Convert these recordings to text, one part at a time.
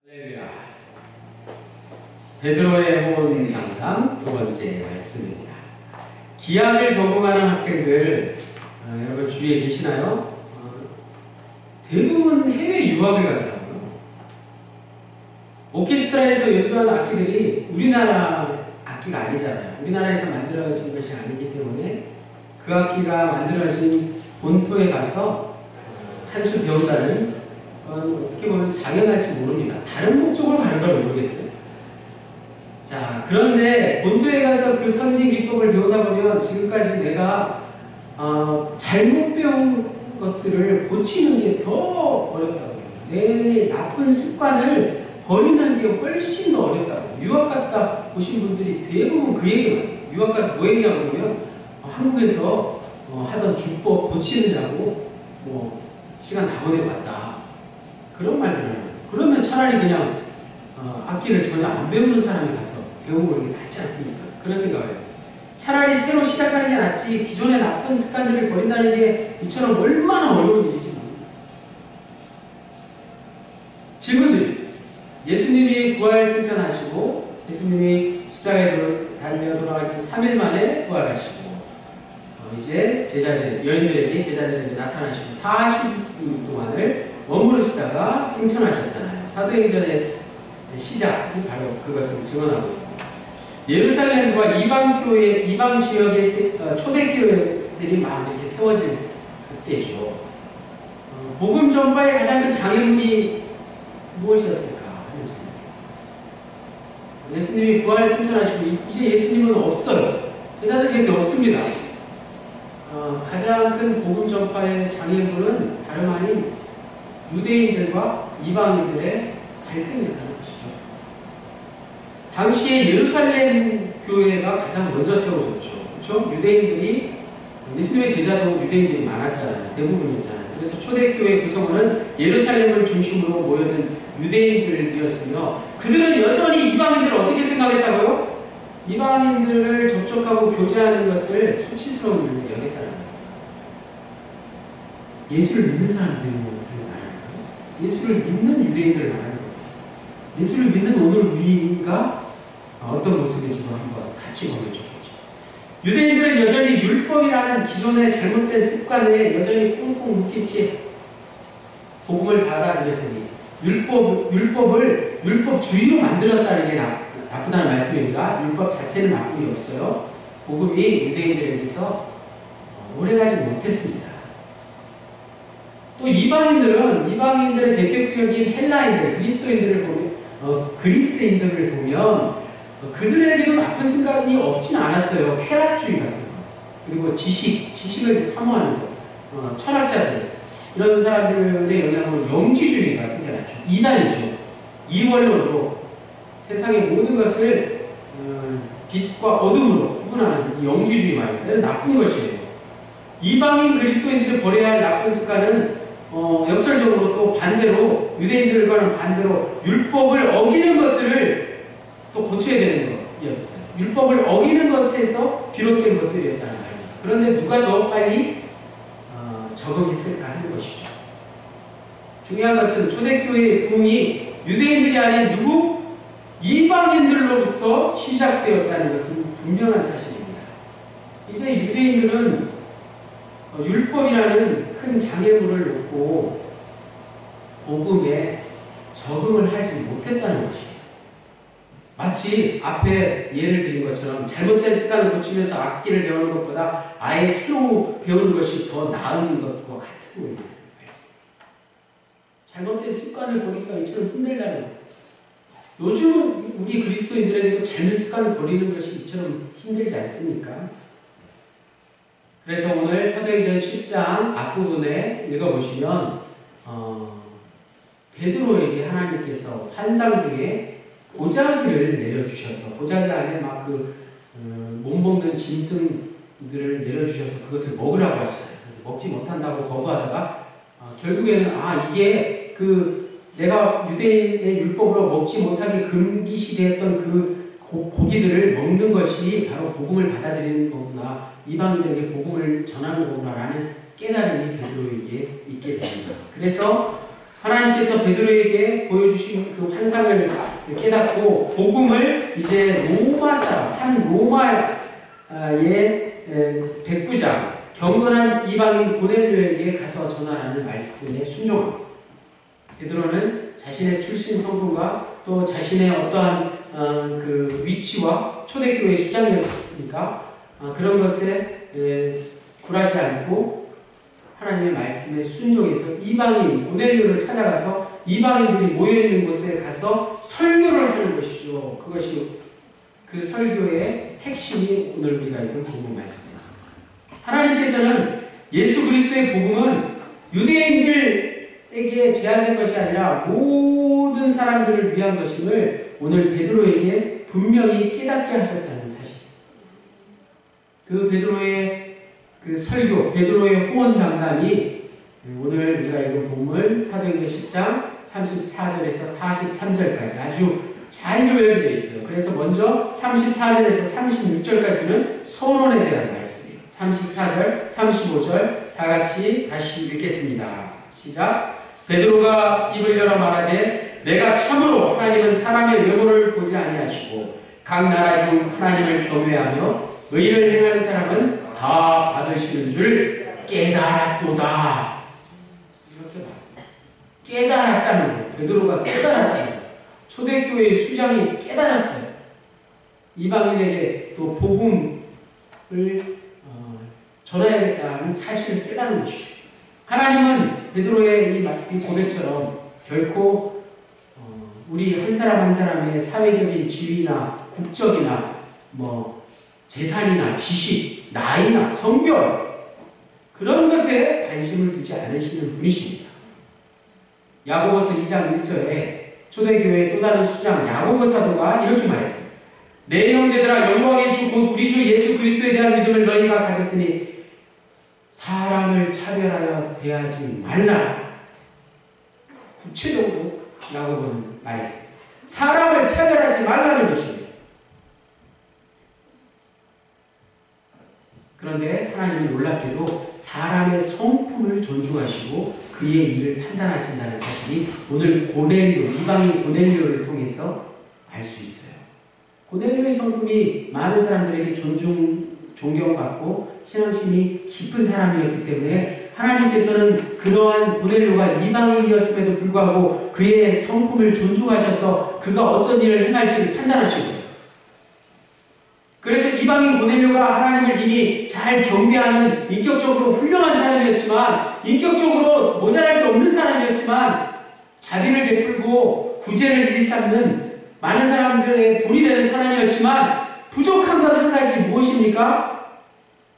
할렐루야. 베드로의 호흡 장담 두 번째 말씀입니다. 기하를 전공하는 학생들 여러분 주위에 계시나요? 대부분 해외 유학을 가더라고요. 오케스트라에서 연주하는 악기들이 우리나라 악기가 아니잖아요. 우리나라에서 만들어진 것이 아니기 때문에 그 악기가 만들어진 본토에 가서 한 수 배운다는 건 어떻게 보면 당연할지 모릅니다. 다른 목적으로 가는 건 모르겠어요. 자, 그런데 본토에 가서 그 선지 기법을 배우다 보면 지금까지 내가 잘못 배운 것들을 고치는 게 더 어렵다고 해요. 내 나쁜 습관을 버리는 게 훨씬 더 어렵다고. 유학 갔다 오신 분들이 대부분 그 얘기만 해요. 유학 가서 뭐 했냐고 그러면 한국에서 하던 주법 고치느라고 시간 다 보내봤다. 그런 말들을 해요. 그러면 차라리 그냥 악기를 전혀 안 배우는 사람이 가서 배우는 게 낫지 않습니까? 그런 생각을 해요. 차라리 새로 시작하는 게 낫지 기존의 나쁜 습관들을 버린다는 게 이처럼 얼마나 어려운 일이지 모릅니다. 질문드립니다. 예수님이 부활 승천하시고 예수님이 십자가에 달려 돌아가신 3일 만에 부활하시고 이제 제자들에게 나타나시고 40일 동안을 머무르시다가 승천하셨잖아요. 사도행전의 시작이 바로 그것을 증언하고 있습니다. 예루살렘과 이방 지역의 초대교회들이 막 이렇게 세워질 그때죠. 복음 전파의 가장 큰 장애물이 무엇이었을까 하는 질문. 예수님이 부활 승천하시고 이제 예수님은 없어요. 제자들 곁에 없습니다. 가장 큰 복음 전파의 장애물은 다름 아닌 유대인들과 이방인들의 갈등이라는 것이죠. 당시에 예루살렘 교회가 가장 먼저 세워졌죠. 그렇죠? 유대인들이 예수님의 제자도 유대인들이 많았잖아요. 대부분이었잖아요. 그래서 초대교회 구성원은 예루살렘을 중심으로 모여든 유대인들이었으며 그들은 여전히 이방인들을 어떻게 생각했다고요? 이방인들을 접촉하고 교제하는 것을 수치스러운 일로 여겼다는 거예요. 예수를 믿는 사람들을 말하는 거예요. 예수를 믿는 유대인들을 말하는 거예요. 예수를 믿는 오늘 우리가 어떤 모습인지도 한번 같이 보면 좋겠죠. 유대인들은 여전히 율법이라는 기존의 잘못된 습관에 여전히 꽁꽁 묶인 채 복음을 받아들였으니 율법주의로 만들었다는 게 나쁘다는 말씀입니다. 율법 자체는 나쁜 게 없어요. 복음이 유대인들에게서 오래가지 못했습니다. 또 이방인들의 대표격인 헬라인들, 그리스도인들을 보면, 그리스인들을 보면 그들에게도 나쁜 생각이 없지는 않았어요. 쾌락주의 같은 거, 그리고 지식을 사모하는 거, 철학자들 이런 사람들의 영향으로 영지주의가 생겨났죠. 이단이죠. 이원론으로 세상의 모든 것을 빛과 어둠으로 구분하는 이 영지주의 말입니다. 나쁜 것이에요. 이방인 그리스도인들이 버려야 할 나쁜 습관은 역설적으로 또 반대로 유대인들과는 반대로 율법을 어기는 것들을 또 고쳐야 되는 것이었어요. 율법을 어기는 것에서 비롯된 것들이었다는 말입니다. 그런데 누가 더 빨리 적응했을까 하는 것이죠. 중요한 것은 초대교회의 부흥이 유대인들이 아닌 누구? 이방인들로부터 시작되었다는 것은 분명한 사실입니다. 이제 유대인들은 율법이라는 큰 장애물을 놓고 복음에 적응을 하지 못했다는 것이에요. 마치 앞에 예를 드린 것처럼 잘못된 습관을 고치면서 악기를 배우는 것보다 아예 새로 배우는 것이 더 나은 것과 같은 말씀. 잘못된 습관을 버리기가 이처럼 힘들다는 거예요. 요즘 우리 그리스도인들에게도 잘못 습관을 버리는 것이 이처럼 힘들지 않습니까? 그래서 오늘 사도행전 10장 앞부분에 읽어보시면 베드로에게 하나님께서 환상 중에 보자기를 내려주셔서 보자기 안에 막 몸먹는 짐승들을 내려주셔서 그것을 먹으라고 하시잖아요. 그래서 먹지 못한다고 거부하다가 결국에는 이게 내가 유대인의 율법으로 먹지 못하게 금기시되었던 그 고기들을 먹는 것이 바로 복음을 받아들이는 거구나. 이방인들에게 복음을 전하는 거구나 라는 깨달음이 베드로에게 있게 됩니다. 그래서 하나님께서 베드로에게 보여주신 그 환상을 깨닫고 복음을 이제 로마 사람, 한 로마의 백부장, 경건한 이방인 고넬료에게 가서 전하라는 말씀에 순종합니다. 베드로는 자신의 출신 성분과 또 자신의 어떠한 그 위치와 초대교회 수장이었으니까 그런 것에 굴하지 않고 하나님의 말씀에 순종해서 이방인 고넬료를 찾아가서 이방인들이 모여있는 곳에 가서 설교를 하는 것이죠. 그것이 그 설교의 핵심이 오늘 우리가 읽은 복음 말씀입니다. 하나님께서는 예수 그리스도의 복음은 유대인들에게 제한된 것이 아니라 모든 사람들을 위한 것임을 오늘 베드로에게 분명히 깨닫게 하셨다는 사실이죠. 그 베드로의 그 설교, 베드로의 호언 장담이 오늘 우리가 읽은 본문 사도행전 10장 34절에서 43절까지 아주 잘 요약이 되어 있어요. 그래서 먼저 34절에서 36절까지는 선언에 대한 말씀이에요. 34절, 35절 다 같이 다시 읽겠습니다. 시작. 베드로가 입을 열어 말하되 내가 참으로 하나님은 사람의 외모를 보지 아니하시고 각 나라 중 하나님을 경외하며 의를 행하는 사람은 다 받으시는 줄 깨달았도다. 이렇게 깨달았다는 거예요. 베드로가 깨달았다는 거예요. 초대교회의 수장이 깨달았어요. 이방인에게 또 복음을 전해야겠다는 사실을 깨달은 것이죠. 하나님은 베드로의 이 고백처럼 결코 우리 한 사람 한 사람의 사회적인 지위나 국적이나 재산이나 지식, 나이나 성별 그런 것에 관심을 두지 않으시는 분이십니다. 야고보서 2장 1절에 초대교회의 또 다른 수장 야고보 사도가 이렇게 말했습니다. 내 형제들아 영광의 주 곧 우리 주 예수 그리스도에 대한 믿음을 너희가 가졌으니 사람을 차별하여 대하지 말라. 구체적으로 야고보는 말했습니다. 사람을 차별하지 말라는 것입니다. 그런데 하나님은 놀랍게도 사람의 성품을 존중하시고 그의 일을 판단하신다는 사실이 오늘 고넬료, 이방인 고넬료를 통해서 알 수 있어요. 고넬료의 성품이 많은 사람들에게 존경받고 신앙심이 깊은 사람이었기 때문에 하나님께서는 그러한 고넬료가 이방인이었음에도 불구하고 그의 성품을 존중하셔서 그가 어떤 일을 행할지를 판단하시고 그래서 이방인 고넬료가 하나님을 이미 잘 경배하는 인격적으로 훌륭한 사람이었지만 인격적으로 모자랄 게 없는 사람이었지만 자비를 베풀고 구제를 일삼는 많은 사람들의 본이 되는 사람이었지만 부족한 것 한 가지 무엇입니까?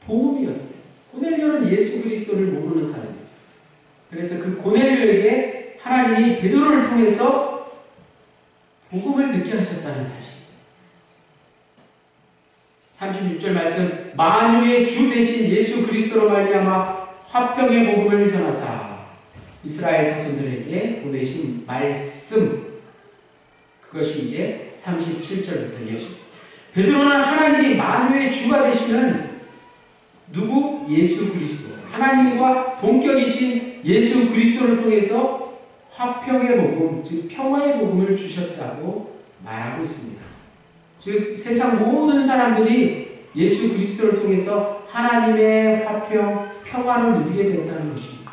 복음이었어요. 고넬료는 예수 그리스도를 모르는 사람이었어요. 그래서 그 고넬료에게 하나님이 베드로를 통해서 복음을 듣게 하셨다는 사실. 36절 말씀 만유의 주 대신 예수 그리스도로 말미암아 화평의 복음을 전하사 이스라엘 자손들에게 보내신 말씀 그것이 이제 37절부터 이어집니다. 베드로는 하나님이 만유의 주가 되시는 누구? 예수 그리스도 하나님과 동격이신 예수 그리스도를 통해서 화평의 복음 즉 평화의 복음을 주셨다고 말하고 있습니다. 즉 세상 모든 사람들이 예수 그리스도를 통해서 하나님의 화평, 평화를 누리게 된다는 것입니다.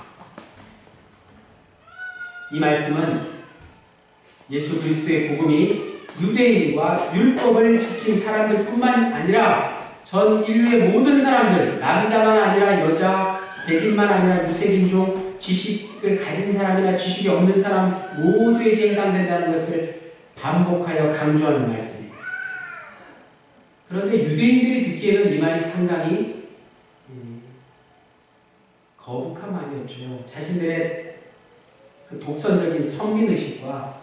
이 말씀은 예수 그리스도의 복음이 유대인과 율법을 지킨 사람들뿐만 아니라 전 인류의 모든 사람들, 남자만 아니라 여자, 백인만 아니라 유색인종, 지식을 가진 사람이나 지식이 없는 사람 모두에게 해당된다는 것을 반복하여 강조하는 말씀입니다. 그런데 유대인들이 듣기에는 이 말이 상당히 거북한 말이었죠. 자신들의 그 독선적인 선민의식과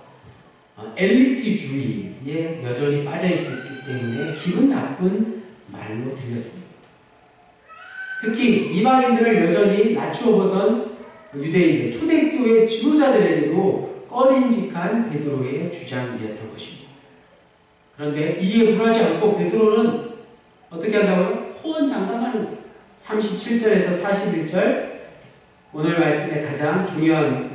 엘리트주의에 여전히 빠져있었기 때문에 기분 나쁜 말로 들렸습니다. 특히 이방인들을 여전히 낮추어 보던 유대인들, 초대교회 지도자들에게도 꺼림직한 베드로의 주장이었던 것입니다. 그런데 이에 굴하지 않고 베드로는 어떻게 한다고요? 호언장담하는 거예요. 37절에서 41절 오늘 말씀의 가장 중요한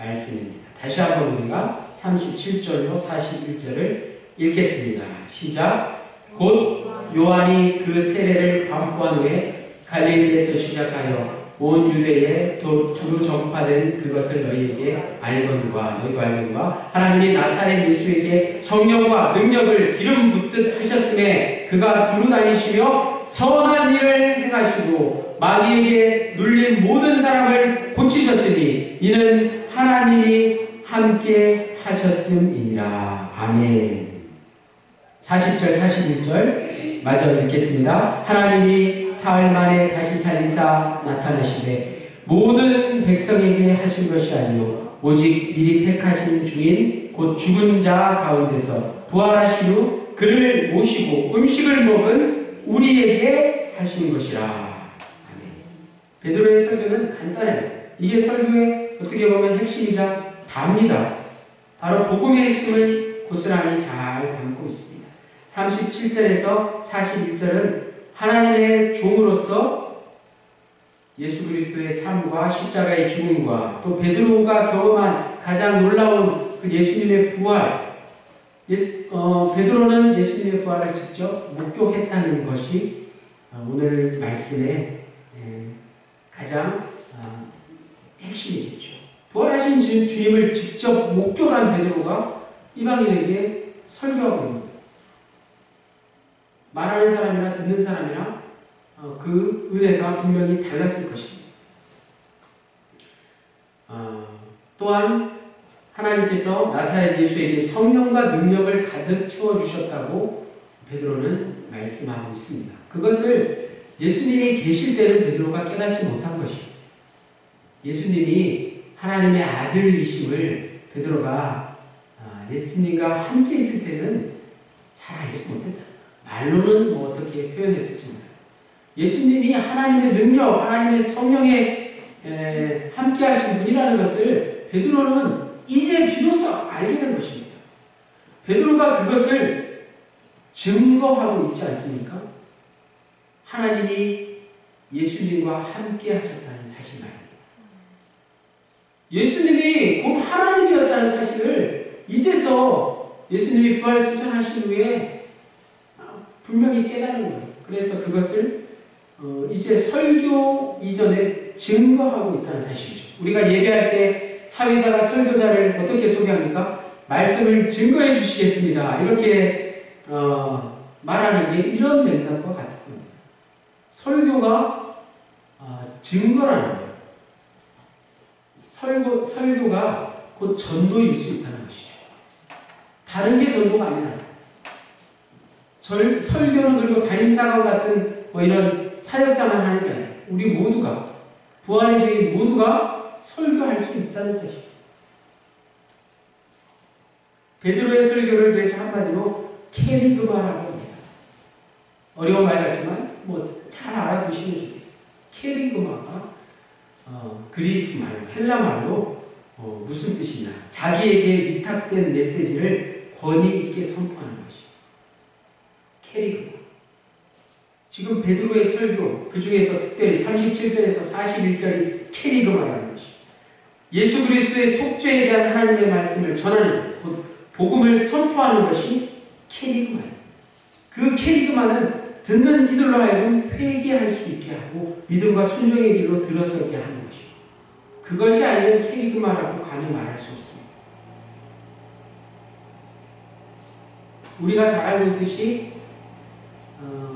말씀입니다. 다시 한번 우리가 37절로 41절을 읽겠습니다. 시작. 곧 요한이 그 세례를 반포한 후에 갈릴리에서 시작하여 온 유대에 두루 전파된 그것을 너희에게 알거니와 너희도 알거니와 하나님이 나사렛 예수에게 성령과 능력을 기름 붓듯 하셨음에 그가 두루 다니시며 선한 일을 행하시고 마귀에게 눌린 모든 사람을 고치셨으니 이는 하나님이 함께 하셨음이니라. 아멘. 40절 41절 마저 읽겠습니다. 하나님이 사흘 만에 다시 살리사 나타나시되 모든 백성에게 하신 것이 아니요 오직 미리 택하신 주인 곧 죽은 자 가운데서 부활하신 후 그를 모시고 음식을 먹은 우리에게 하신 것이라. 아멘. 베드로의 설교는 간단해요. 이게 설교의 어떻게 보면 핵심이자 답니다. 바로 복음의 핵심을 고스란히 잘 담고 있습니다. 37절에서 41절은 하나님의 종으로서 예수 그리스도의 삶과 십자가의 죽음과 또 베드로가 경험한 가장 놀라운 그 예수님의 부활, 베드로는 예수님의 부활을 직접 목격했다는 것이 오늘 말씀의 가장 핵심이겠죠. 부활하신 주님을 직접 목격한 베드로가 이방인에게 설교하고 있는 거예요. 말하는 사람이나 듣는 사람이나 그 은혜가 분명히 달랐을 것입니다. 또한 하나님께서 나사렛 예수에게 성령과 능력을 가득 채워주셨다고 베드로는 말씀하고 있습니다. 그것을 예수님이 계실 때는 베드로가 깨닫지 못한 것이었어요. 예수님이 하나님의 아들이심을 베드로가 예수님과 함께 있을 때는 잘 알지 못했다. 말로는 뭐 어떻게 표현했을지 몰라요. 예수님이 하나님의 능력, 하나님의 성령에 함께 하신 분이라는 것을 베드로는 이제 비로소 알게 된 것입니다. 베드로가 그것을 증거하고 있지 않습니까? 하나님이 예수님과 함께 하셨다는 사실 말입니다. 예수님이 곧 하나님이었다는 사실을 이제서 예수님이 부활 승천하신 후에 분명히 깨달은 거예요. 그래서 그것을 이제 설교 이전에 증거하고 있다는 사실이죠. 우리가 예배할 때 사회자가 설교자를 어떻게 소개합니까? 말씀을 증거해 주시겠습니다. 이렇게 말하는 게 이런 맥락과 같은 겁니다. 설교가 증거라는 거예요. 설교가 곧 전도일 수 있다는 것이죠. 다른 게 전도가 아니라 설교는 그리고 담임사관 같은 뭐 이런 사역자만 하는 게 아니라 우리 모두가 부활의 죄인 모두가 설교할 수 있다는 사실. 베드로의 설교를 그래서 한마디로 캐리그마라고 합니다. 어려운 말 같지만 뭐 잘 알아두시면 좋겠어요. 캐리그마가 그리스 말로 헬라 말로 무슨 뜻이냐? 자기에게 위탁된 메시지를 권위 있게 선포하는 것이. 캐리그마. 지금 베드로의 설교 그 중에서 특별히 37절에서 41절이 캐리그마라는 것이. 예수 그리스도의 속죄에 대한 하나님의 말씀을 전하는 복음을 선포하는 것이 캐리그마예요. 그 캐리그마는 듣는 이들로 하여금 회개할 수 있게 하고 믿음과 순종의 길로 들어서게 하는 것이고 그것이 아니면 캐리그마라고 감히 말할 수 없습니다. 우리가 잘 알고 있듯이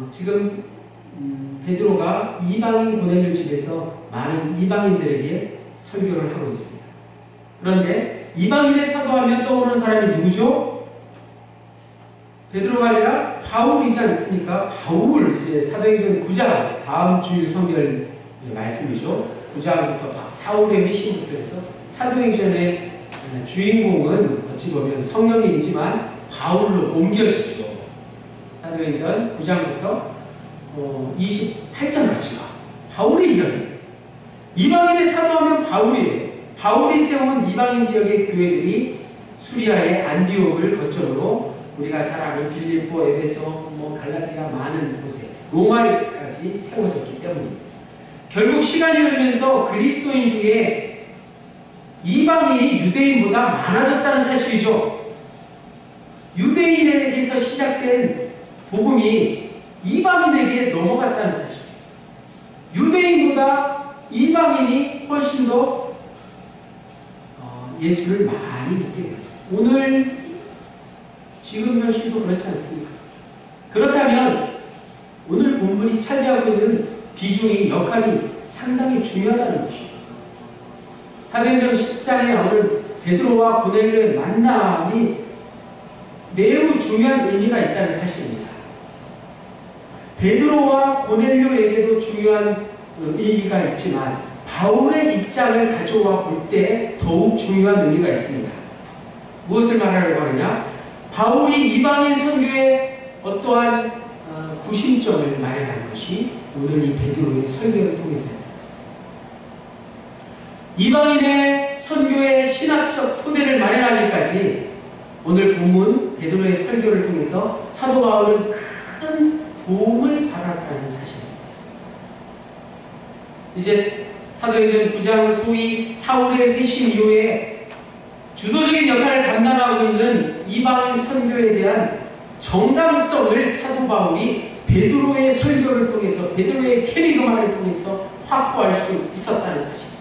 지금 베드로가 이방인 고넬료 집에서 많은 이방인들에게 설교를 하고 있습니다. 그런데 이방인의 사도하면 떠오르는 사람이 누구죠? 베드로가 아니라 바울이지 않습니까? 바울, 이제 사도행전 9장, 다음 주일 성경 말씀이죠. 9장부터 사울의 미신부터 해서 사도행전의 주인공은 어찌 보면 성령님이지만 바울로 옮겨지죠. 사도행전 9장부터 28장까지가 바울의 이야기입니다. 이방인의 사도하면 바울이에요. 바울이 세운 이방인 지역의 교회들이 수리아의 안디옥을 거점으로 우리가 잘 아는 빌립보, 에베소, 갈라디아 많은 곳에 로마까지 세워졌기 때문입니다. 결국 시간이 흐르면서 그리스도인 중에 이방인이 유대인보다 많아졌다는 사실이죠. 유대인에게서 시작된 복음이 이방인에게 넘어갔다는 사실. 유대인보다 이방인이 훨씬 더 예수를 많이 믿게 되었어요. 오늘 지금 현실도 그렇지 않습니까? 그렇다면 오늘 본문이 차지하고 있는 비중이, 역할이 상당히 중요하다는 것이죠. 사도행전 10장에 나오는 베드로와 고넬료의 만남이 매우 중요한 의미가 있다는 사실입니다. 베드로와 고넬료에게도 중요한 의미가 있지만 바울의 입장을 가져와 볼 때 더욱 중요한 의미가 있습니다. 무엇을 말하려고 하느냐? 바울이 이방인 선교에 어떠한 구심점을 마련한 것이 오늘 이 베드로의 설교를 통해서입니다. 이방인의 선교의 신학적 토대를 마련하기까지 오늘 본문 베드로의 설교를 통해서 사도 바울은 큰 도움을 받았다는 사실입니다. 이제 사도행전 9장 소위 사울의 회심 이후에 주도적인 역할을 감당하고 있는 이방인 선교에 대한 정당성을 사도 바울이 베드로의 설교를 통해서, 베드로의 캐리그만을 통해서 확보할 수 있었다는 사실.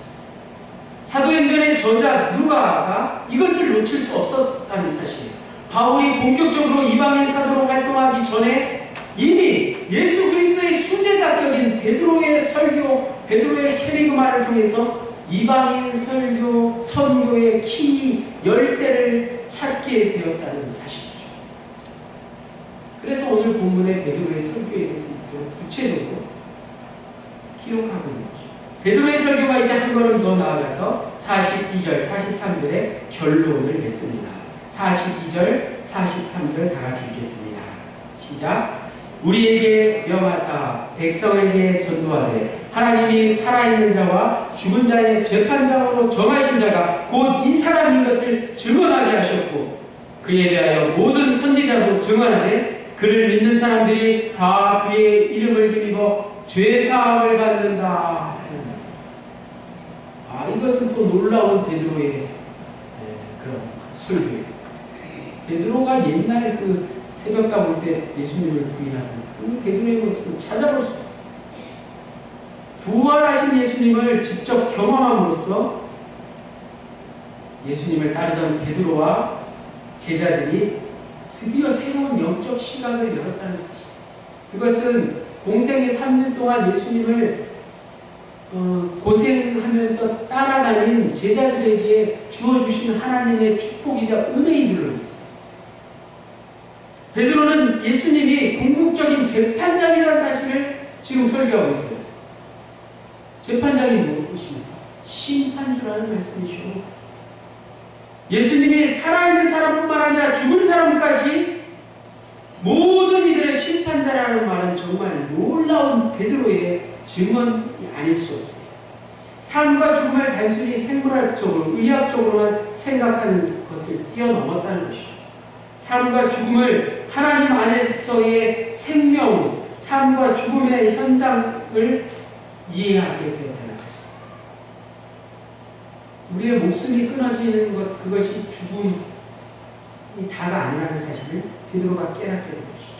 사도행전의 저자 누가가 이것을 놓칠 수 없었다는 사실. 바울이 본격적으로 이방인 사도로 활동하기 전에 이미 예수 그리스도의 수제자격인 베드로의 설교, 베드로의 캐리그만을 통해서 이방인 선교의 키 열쇠를 찾게 되었다는 사실이죠. 그래서 오늘 본문의 베드로의 설교에 대해서 구체적으로 기록하고 있는 것이죠. 베드로의 설교가 이제 한 걸음 더 나아가서 42절, 43절에 결론을 냈습니다. 42절, 43절 다 같이 읽겠습니다. 시작. 우리에게 명하사 백성에게 전도하되 하나님이 살아있는 자와 죽은 자의 재판장으로 정하신 자가 곧 이 사람인 것을 증언하게 하셨고 그에 대하여 모든 선지자도 증언하되 그를 믿는 사람들이 다 그의 이름을 힘입어 죄사함을 받는다. 이것은 또 놀라운 베드로의 그런 설교예요. 베드로가 옛날 그 새벽가 볼 때 예수님을 부인하던 그 베드로의 모습을 찾아볼 수 없어요. 부활하신 예수님을 직접 경험함으로써 예수님을 따르던 베드로와 제자들이 드디어 새로운 영적 시각을 열었다는 사실. 그것은 공생의 3년 동안 예수님을 고생하면서 따라다닌 제자들에게 주어주신 하나님의 축복이자 은혜인 줄로 믿습니다. 베드로는 예수님이 궁극적인 재판장이라는 사실을 지금 설교하고 있어요. 재판장이 무엇입니까? 심판주라는 말씀이죠. 예수님이 살아있는 사람뿐만 아니라 죽은 사람까지 모든 이들의 심판자라는 말은 정말 놀라운 베드로의 증언이 아닐 수 없습니다. 삶과 죽음을 단순히 생물학적으로, 의학적으로만 생각하는 것을 뛰어넘었다는 것이죠. 삶과 죽음을 하나님 안에서의 생명, 삶과 죽음의 현상을 이해하게 되었다는 사실. 우리의 목숨이 끊어지는 것, 그것이 죽음이 다가 아니라는 사실을 베드로가 깨닫게 된 것이죠.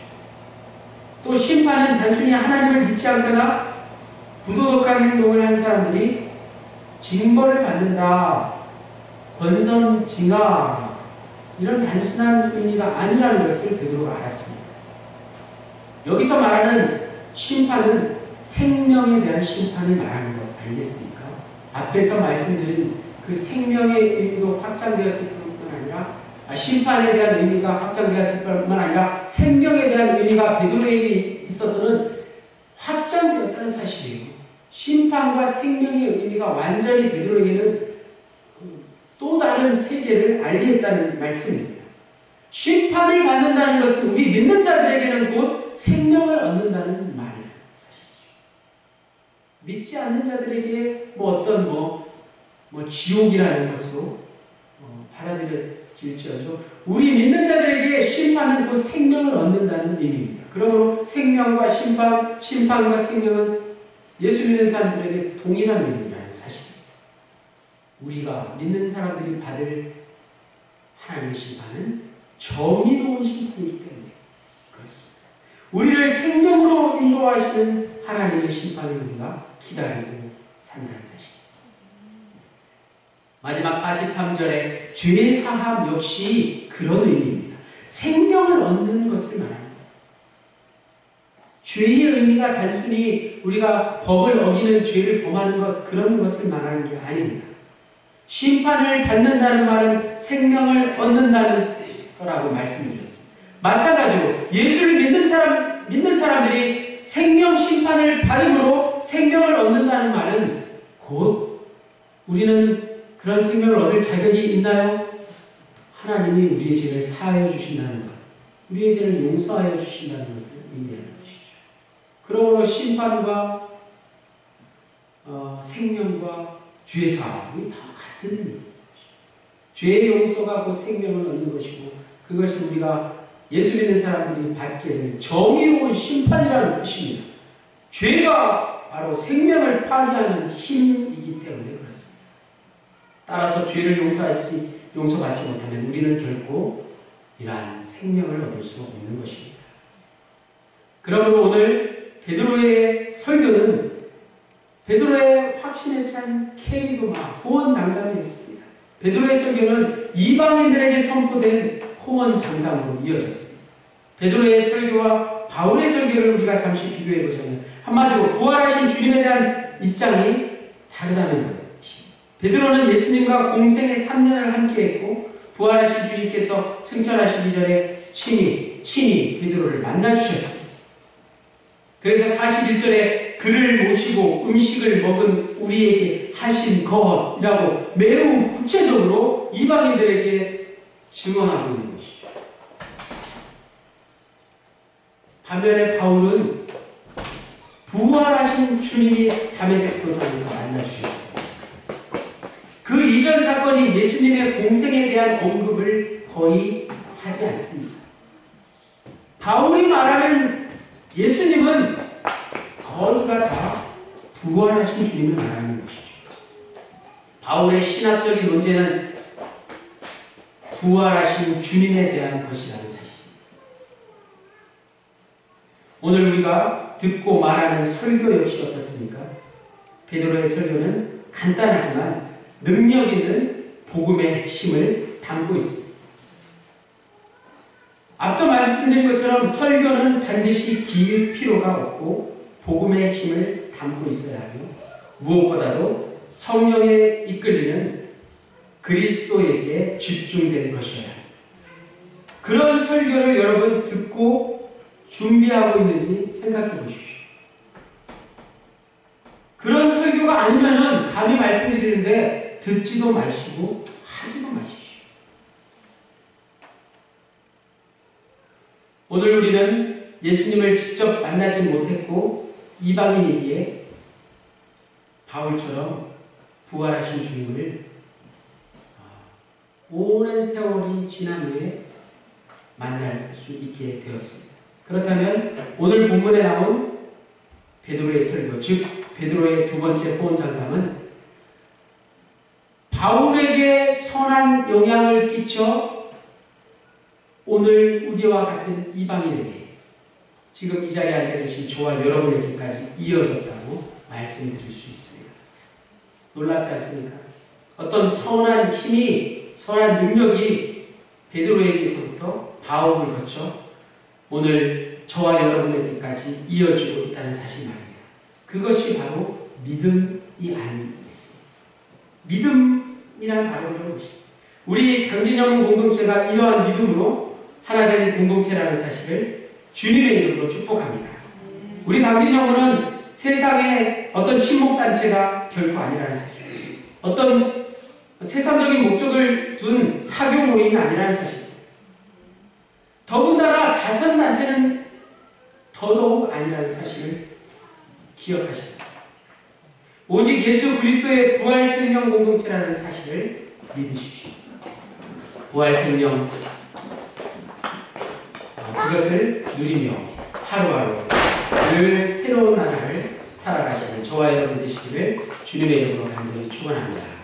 또 심판은 단순히 하나님을 믿지 않거나 부도덕한 행동을 한 사람들이 징벌을 받는다, 권선징악, 이런 단순한 의미가 아니라는 것을 베드로가 알았습니다. 여기서 말하는 심판은 생명에 대한 심판을 말하는 것 아니겠습니까? 앞에서 말씀드린 그 생명의 의미도 확장되었을 뿐만 아니라 심판에 대한 의미가 확장되었을 뿐만 아니라 생명에 대한 의미가 베드로에게 있어서는 확장되었다는 사실이에요. 심판과 생명의 의미가 완전히 베드로에게는 또 다른 세계를 알게 했다는 말씀입니다. 심판을 받는다는 것은 우리 믿는 자들에게는 곧 생명을 얻는다는 말이에요. 사실이죠. 믿지 않는 자들에게 어떤 지옥이라는 것으로 받아들여질지어도 우리 믿는 자들에게 심판은 곧 생명을 얻는다는 의미입니다. 그러므로 생명과 심판과 생명은 예수 믿는 사람들에게 동일한 의미라는 사실입니다. 우리가 믿는 사람들이 받을 하나님의 심판은 정의로운 심판이기 때문에 그렇습니다. 우리를 생명으로 인도하시는 하나님의 심판을 우리가 기다리고 산다는 사실. 마지막 43절에 죄 사함 역시 그런 의미입니다. 생명을 얻는 것을 말합니다. 죄의 의미가 단순히 우리가 법을 어기는 죄를 범하는 것, 그런 것을 말하는 게 아닙니다. 심판을 받는다는 말은 생명을 얻는다는 거라고 말씀드렸습니다. 마찬가지로 예수를 믿는 사람들이 생명 심판을 받음으로 생명을 얻는다는 말은 곧 우리는 그런 생명을 얻을 자격이 있나요? 하나님이 우리의 죄를 사하여 주신다는 것, 우리의 죄를 용서하여 주신다는 것을 의미하는 것이죠. 그러므로 심판과 생명과 죄 사함이 다 같은 의미입니다. 죄의 용서가 곧 생명을 얻는 것이고, 그것이 우리가 예수 믿는 사람들이 받게 될 정의로운 심판이라는 뜻입니다. 죄가 바로 생명을 파괴하는 힘이기 때문에 그렇습니다. 따라서 죄를 용서받지 못하면 우리는 결코 이러한 생명을 얻을 수 없는 것입니다. 그러므로 오늘 베드로의 설교는 베드로의 확신에 찬 캐리그마, 호언장담이었습니다. 베드로의 설교는 이방인들에게 선포된 호언장담으로 이어졌습니다. 베드로의 설교와 바울의 설교를 우리가 잠시 비교해보자면 한마디로 부활하신 주님에 대한 입장이 다르다는 것입니다. 베드로는 예수님과 공생의 3년을 함께했고 부활하신 주님께서 승천하시기 전에 친히 베드로를 만나주셨습니다. 그래서 41절에 그를 모시고 음식을 먹은 우리에게 하신 것이라고 매우 구체적으로 이방인들에게 증언하고 있는 것이죠. 반면에 바울은 부활하신 주님이 다메섹 도상에서 만나주셨고 그 이전 사건인 예수님의 공생에 대한 언급을 거의 하지 않습니다. 바울이 말하는 예수님은 거의가 다 부활하신 주님을 말하는 것이죠. 바울의 신학적인 논제는 부활하신 주님에 대한 것이라는 사실입니다. 오늘 우리가 듣고 말하는 설교 역시 어떻습니까? 베드로의 설교는 간단하지만 능력 있는 복음의 핵심을 담고 있습니다. 앞서 말씀드린 것처럼 설교는 반드시 길 필요가 없고 복음의 핵심을 담고 있어야 하며 무엇보다도 성령에 이끌리는 그리스도에게 집중된 것이어야 합니다. 그런 설교를 여러분 듣고 준비하고 있는지 생각해 보십시오. 그런 설교가 아니면은 감히 말씀드리는데 듣지도 마시고 하지도 마십시오. 오늘 우리는 예수님을 직접 만나지 못했고 이방인이기에 바울처럼 부활하신 주님을 오랜 세월이 지난 후에 만날 수 있게 되었습니다. 그렇다면 오늘 본문에 나온 베드로의 설교, 즉 베드로의 두 번째 호언장담은 바울에게 선한 영향을 끼쳐 오늘 우리와 같은 이방인에게 지금 이 자리에 앉아 계신 저와 여러분에게까지 이어졌다고 말씀드릴 수 있습니다. 놀랍지 않습니까? 어떤 선한 힘이, 선한 능력이 베드로에게서부터 바울을 거쳐 오늘 저와 여러분에게까지 이어지고 있다는 사실 말입니다. 그것이 바로 믿음이 아니겠습니까? 믿음이란 바로 그런 것입니다. 우리 강진영문 공동체가 이러한 믿음으로 하나된 공동체라는 사실을 주님의 이름으로 축복합니다. 우리 강진영문은 세상의 어떤 친목단체가 결코 아니라는 사실, 어떤 세상적인 목적을 둔 사교 모임이 아니라는 사실, 더군다나 자선단체는 더더욱 아니라는 사실을 기억하십니다. 오직 예수 그리스도의 부활생명 공동체라는 사실을 믿으십시오. 부활생명, 그것을 누리며 하루하루 늘 새로운 나라를 살아가시는 저와 여러분 되시기를 주님의 이름으로 간절히 축원합니다.